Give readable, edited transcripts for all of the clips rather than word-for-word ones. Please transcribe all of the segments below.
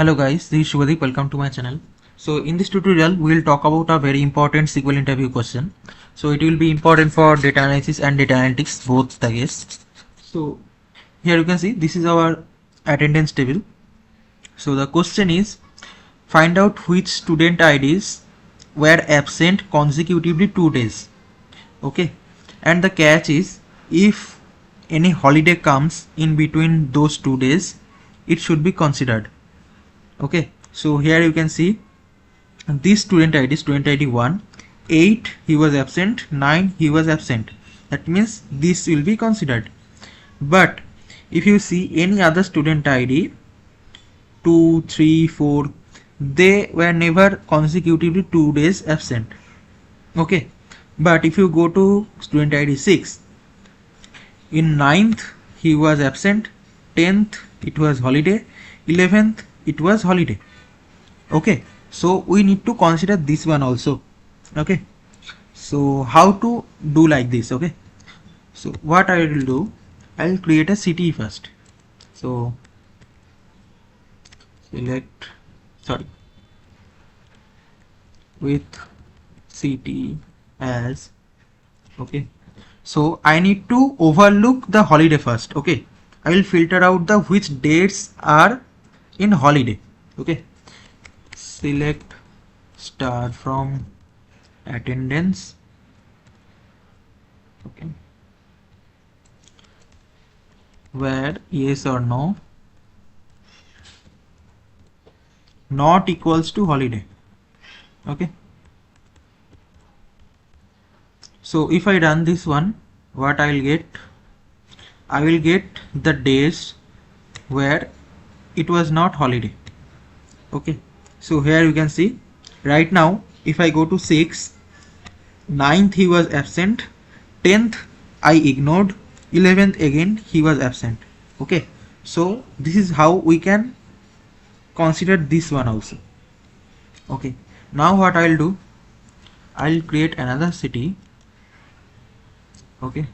Hello guys, this is Shubhadeep. Welcome to my channel. So in this tutorial, we will talk about a very important SQL interview question. So it will be important for data analysis and data analytics, both the case. So here you can see this is our attendance table. So the question is, find out which student IDs were absent consecutively 2 days. Okay, and the catch is, if any holiday comes in between those 2 days, it should be considered. Okay, so here you can see this student id 1, 8 he was absent, 9 he was absent. That means this will be considered. But if you see any other student id 2, 3, 4, they were never consecutively 2 days absent. Okay, but if you go to student id 6, in 9th he was absent, 10th it was holiday, 11th it was holiday. Okay, so we need to consider this one also. Okay, so how to do like this? Okay, so what I will do, I'll create a city first. So select, sorry, with city as, okay, so I need to overlook the holiday first. Okay, I will filter out the which dates are in holiday. Okay, select star from attendance. Okay, where yes or no not equals to holiday. Okay, so if I run this one, what I will get, I will get the days where it was not holiday. Okay, so here you can see right now, if I go to 6, 9th he was absent, 10th I ignored, 11th again he was absent. Okay, so this is how we can consider this one also. Okay, now what I'll do, I'll create another city. Okay,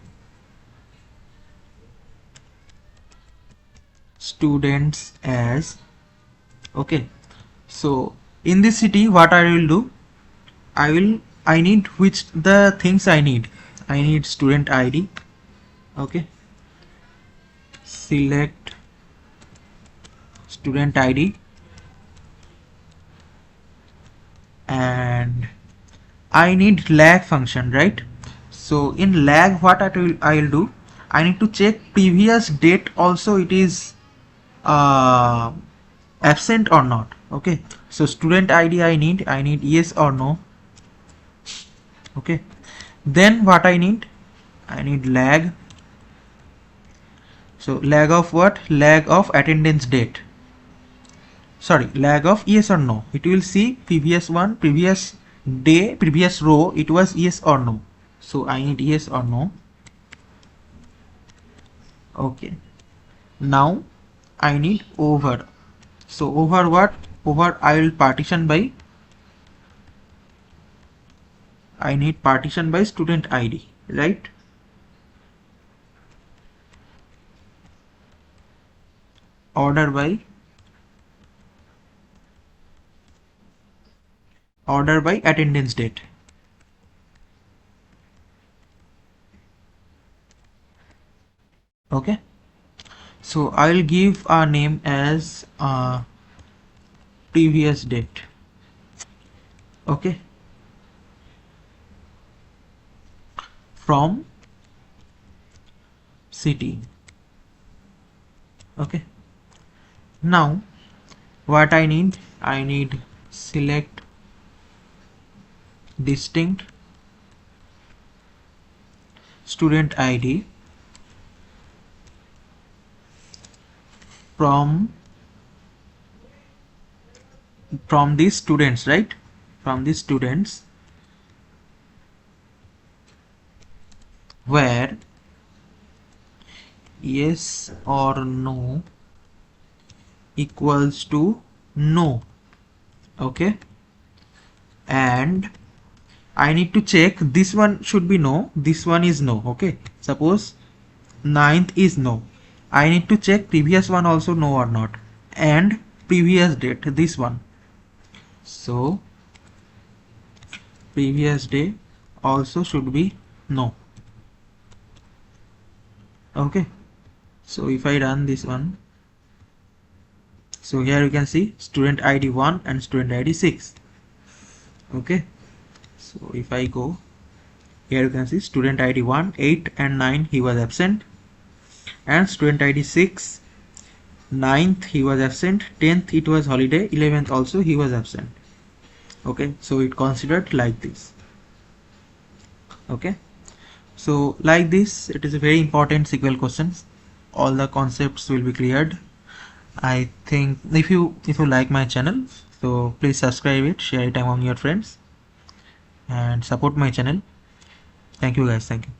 students as, okay, so in this city what I will do, I need which the things I need student ID. Okay, select student ID, and I need lag function, right? So in lag, what I will do, I need to check previous date also it is absent or not. Okay, so student ID I need yes or no. Okay, then what I need lag. So lag of what? Lag of attendance date. Sorry, lag of yes or no. It will see previous one, previous day, previous row, it was yes or no. So I need yes or no. Okay, now I need over. So over what? Over I will partition by, I need partition by student ID, right? Order by attendance date. Okay, so I will give a name as previous date. Okay, from city. Okay, now what I need select distinct student ID from these students, right? From these students where yes or no equals to no. Okay, and I need to check this one should be no, this one is no. Okay, suppose 9th is no, I need to check previous one also no or not, and previous date, this one. So previous day also should be no. Okay, so if I run this one, so here you can see student ID 1 and student ID 6. Okay, so if I go here, you can see student ID 1, 8 and 9 he was absent, and student ID 6, 9th he was absent, 10th it was holiday, 11th also he was absent. Okay, so it considered like this. Okay, so like this, it is a very important SQL questions. All the concepts will be cleared. I think if you like my channel, so please subscribe it, share it among your friends, and support my channel. Thank you guys. Thank you.